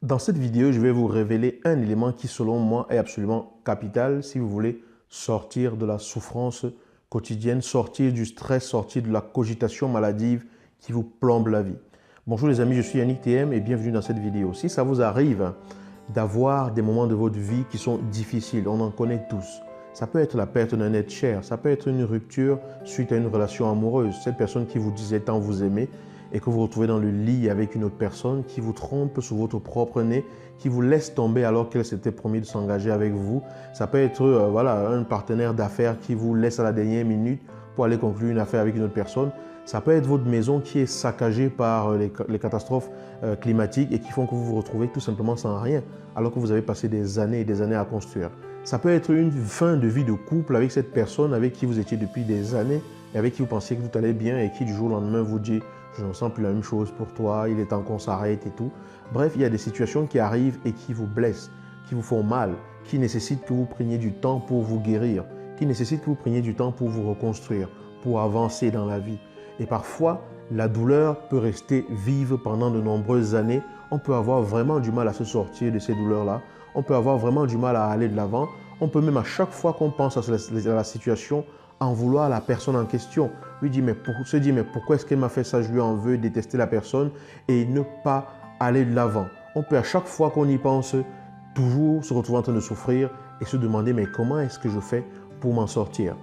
Dans cette vidéo, je vais vous révéler un élément qui, selon moi, est absolument capital si vous voulez sortir de la souffrance quotidienne, sortir du stress, sortir de la cogitation maladive qui vous plombe la vie. Bonjour les amis, je suis Yannick TM et bienvenue dans cette vidéo. Si ça vous arrive d'avoir des moments de votre vie qui sont difficiles, on en connaît tous. Ça peut être la perte d'un être cher, ça peut être une rupture suite à une relation amoureuse. Cette personne qui vous disait tant vous aimer et que vous retrouvez dans le lit avec une autre personne qui vous trompe sous votre propre nez, qui vous laisse tomber alors qu'elle s'était promis de s'engager avec vous. Ça peut être un partenaire d'affaires qui vous laisse à la dernière minute pour aller conclure une affaire avec une autre personne. Ça peut être votre maison qui est saccagée par les catastrophes climatiques et qui font que vous vous retrouvez tout simplement sans rien alors que vous avez passé des années et des années à construire. Ça peut être une fin de vie de couple avec cette personne avec qui vous étiez depuis des années et avec qui vous pensiez que tout allait bien et qui du jour au lendemain vous dit « je ne sens plus la même chose pour toi, il est temps qu'on s'arrête et tout ». Bref, il y a des situations qui arrivent et qui vous blessent, qui vous font mal, qui nécessitent que vous preniez du temps pour vous guérir, qui nécessitent que vous preniez du temps pour vous reconstruire, pour avancer dans la vie. Et parfois, la douleur peut rester vive pendant de nombreuses années. On peut avoir vraiment du mal à se sortir de ces douleurs-là. On peut avoir vraiment du mal à aller de l'avant. On peut même à chaque fois qu'on pense à la situation, en vouloir à la personne en question. Se dire, mais pourquoi est-ce qu'elle m'a fait ça? Je lui en veux, détester la personne et ne pas aller de l'avant. On peut à chaque fois qu'on y pense, toujours se retrouver en train de souffrir et se demander, mais comment est-ce que je fais pour m'en sortir?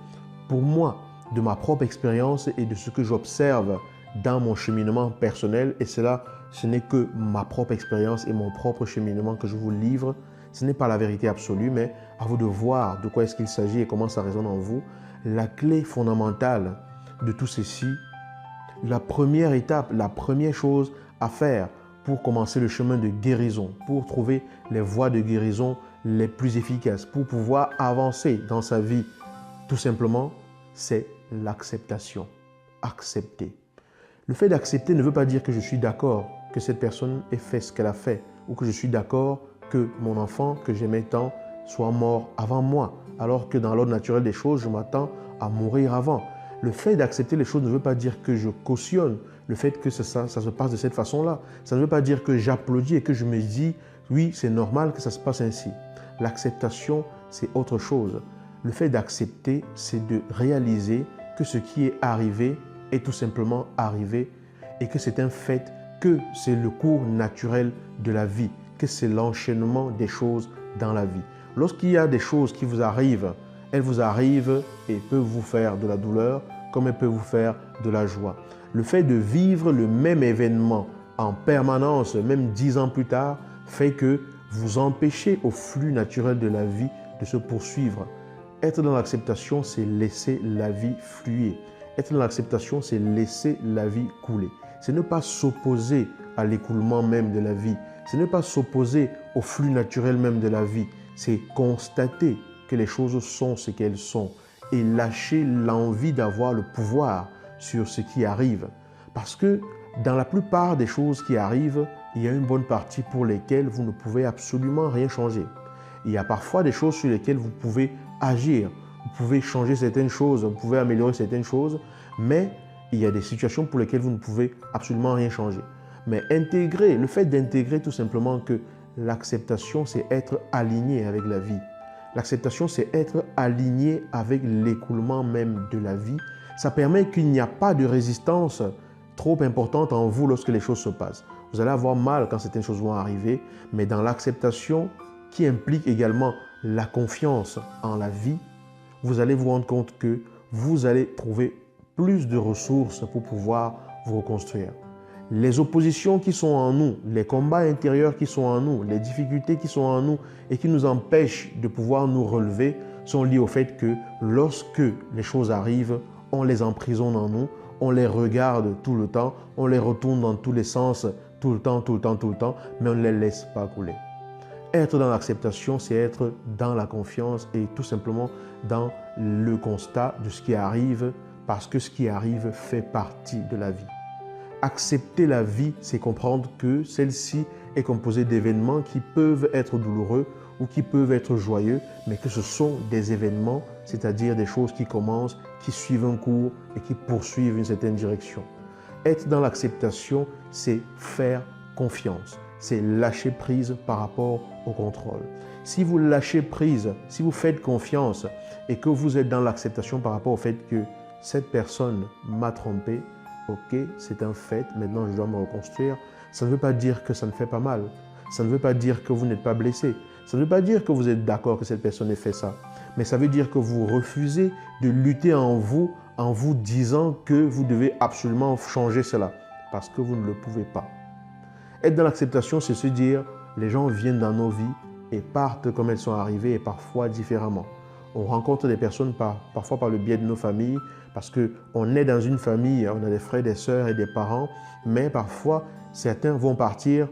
Pour moi, de ma propre expérience et de ce que j'observe dans mon cheminement personnel, et cela, ce n'est que ma propre expérience et mon propre cheminement que je vous livre. Ce n'est pas la vérité absolue, mais à vous de voir de quoi est-ce qu'il s'agit et comment ça résonne en vous. La clé fondamentale de tout ceci, la première étape, la première chose à faire pour commencer le chemin de guérison, pour trouver les voies de guérison les plus efficaces, pour pouvoir avancer dans sa vie, tout simplement, c'est l'acceptation. Accepter. Le fait d'accepter ne veut pas dire que je suis d'accord que cette personne ait fait ce qu'elle a fait ou que je suis d'accord que mon enfant que j'aimais tant soit mort avant moi, alors que dans l'ordre naturel des choses, je m'attends à mourir avant. Le fait d'accepter les choses ne veut pas dire que je cautionne le fait que ça se passe de cette façon-là. Ça ne veut pas dire que j'applaudis et que je me dis « oui, c'est normal que ça se passe ainsi ». L'acceptation, c'est autre chose. Le fait d'accepter, c'est de réaliser que ce qui est arrivé est tout simplement arrivé et que c'est un fait, que c'est le cours naturel de la vie, que c'est l'enchaînement des choses dans la vie. Lorsqu'il y a des choses qui vous arrivent, elles vous arrivent et peuvent vous faire de la douleur comme elles peuvent vous faire de la joie. Le fait de vivre le même événement en permanence, même 10 ans plus tard, fait que vous empêchez au flux naturel de la vie de se poursuivre. Être dans l'acceptation, c'est laisser la vie fluer. Être dans l'acceptation, c'est laisser la vie couler. C'est ne pas s'opposer à l'écoulement même de la vie. C'est ne pas s'opposer au flux naturel même de la vie. C'est constater que les choses sont ce qu'elles sont et lâcher l'envie d'avoir le pouvoir sur ce qui arrive. Parce que dans la plupart des choses qui arrivent, il y a une bonne partie pour lesquelles vous ne pouvez absolument rien changer. Il y a parfois des choses sur lesquelles vous pouvez agir, vous pouvez changer certaines choses, vous pouvez améliorer certaines choses, mais il y a des situations pour lesquelles vous ne pouvez absolument rien changer. Mais intégrer, le fait d'intégrer tout simplement que l'acceptation, c'est être aligné avec la vie. L'acceptation, c'est être aligné avec l'écoulement même de la vie. Ça permet qu'il n'y a pas de résistance trop importante en vous lorsque les choses se passent. Vous allez avoir mal quand certaines choses vont arriver, mais dans l'acceptation, qui implique également la confiance en la vie, vous allez vous rendre compte que vous allez trouver plus de ressources pour pouvoir vous reconstruire. Les oppositions qui sont en nous, les combats intérieurs qui sont en nous, les difficultés qui sont en nous et qui nous empêchent de pouvoir nous relever sont liées au fait que lorsque les choses arrivent, on les emprisonne en nous, on les regarde tout le temps, on les retourne dans tous les sens, tout le temps, mais on ne les laisse pas couler. Être dans l'acceptation, c'est être dans la confiance et tout simplement dans le constat de ce qui arrive parce que ce qui arrive fait partie de la vie. Accepter la vie, c'est comprendre que celle-ci est composée d'événements qui peuvent être douloureux ou qui peuvent être joyeux, mais que ce sont des événements, c'est-à-dire des choses qui commencent, qui suivent un cours et qui poursuivent une certaine direction. Être dans l'acceptation, c'est faire confiance. c'est lâcher prise par rapport au contrôle. Si vous lâchez prise, si vous faites confiance et que vous êtes dans l'acceptation par rapport au fait que cette personne m'a trompé, ok, c'est un fait, maintenant je dois me reconstruire, ça ne veut pas dire que ça ne fait pas mal. Ça ne veut pas dire que vous n'êtes pas blessé. Ça ne veut pas dire que vous êtes d'accord que cette personne ait fait ça. Mais ça veut dire que vous refusez de lutter en vous disant que vous devez absolument changer cela parce que vous ne le pouvez pas. Être dans l'acceptation, c'est se dire, les gens viennent dans nos vies et partent comme elles sont arrivées et parfois différemment. On rencontre des personnes parfois par le biais de nos familles parce qu'on est dans une famille, on a des frères, des sœurs et des parents, mais parfois certains vont partir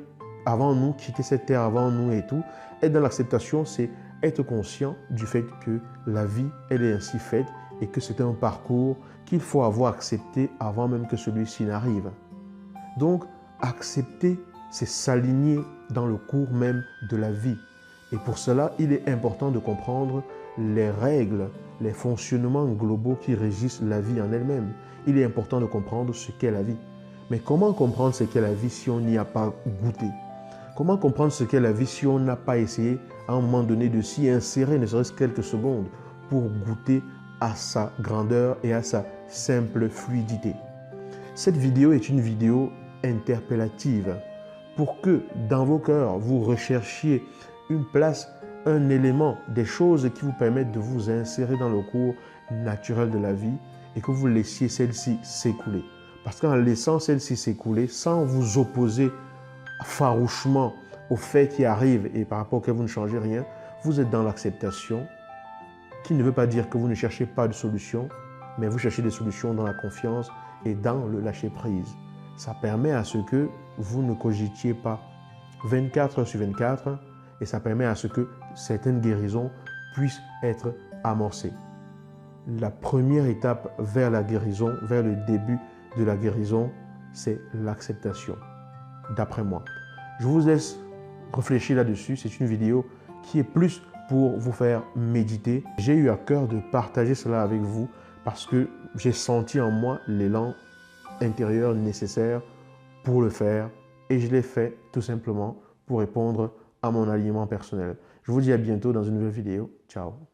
avant nous, quitter cette terre avant nous et tout. Être dans l'acceptation, c'est être conscient du fait que la vie, elle est ainsi faite et que c'est un parcours qu'il faut avoir accepté avant même que celui-ci n'arrive. Donc, accepter, c'est s'aligner dans le cours même de la vie. Et pour cela, il est important de comprendre les règles, les fonctionnements globaux qui régissent la vie en elle-même. Il est important de comprendre ce qu'est la vie. Mais comment comprendre ce qu'est la vie si on n'y a pas goûté? Comment comprendre ce qu'est la vie si on n'a pas essayé à un moment donné de s'y insérer, ne serait-ce quelques secondes, pour goûter à sa grandeur et à sa simple fluidité? Cette vidéo est une vidéo interpellative pour que dans vos cœurs, vous recherchiez une place, un élément, des choses qui vous permettent de vous insérer dans le cours naturel de la vie et que vous laissiez celle-ci s'écouler. Parce qu'en laissant celle-ci s'écouler, sans vous opposer farouchement aux faits qui arrivent et par rapport auxquels vous ne changez rien, vous êtes dans l'acceptation, qui ne veut pas dire que vous ne cherchez pas de solution, mais vous cherchez des solutions dans la confiance et dans le lâcher-prise. Ça permet à ce que vous ne cogitiez pas 24 heures sur 24 et ça permet à ce que certaines guérisons puissent être amorcées. La première étape vers la guérison, vers le début de la guérison, c'est l'acceptation, d'après moi. Je vous laisse réfléchir là-dessus. C'est une vidéo qui est plus pour vous faire méditer. J'ai eu à cœur de partager cela avec vous parce que j'ai senti en moi l'élan intérieur nécessaire pour le faire et je l'ai fait tout simplement pour répondre à mon alignement personnel. Je vous dis à bientôt dans une nouvelle vidéo. Ciao.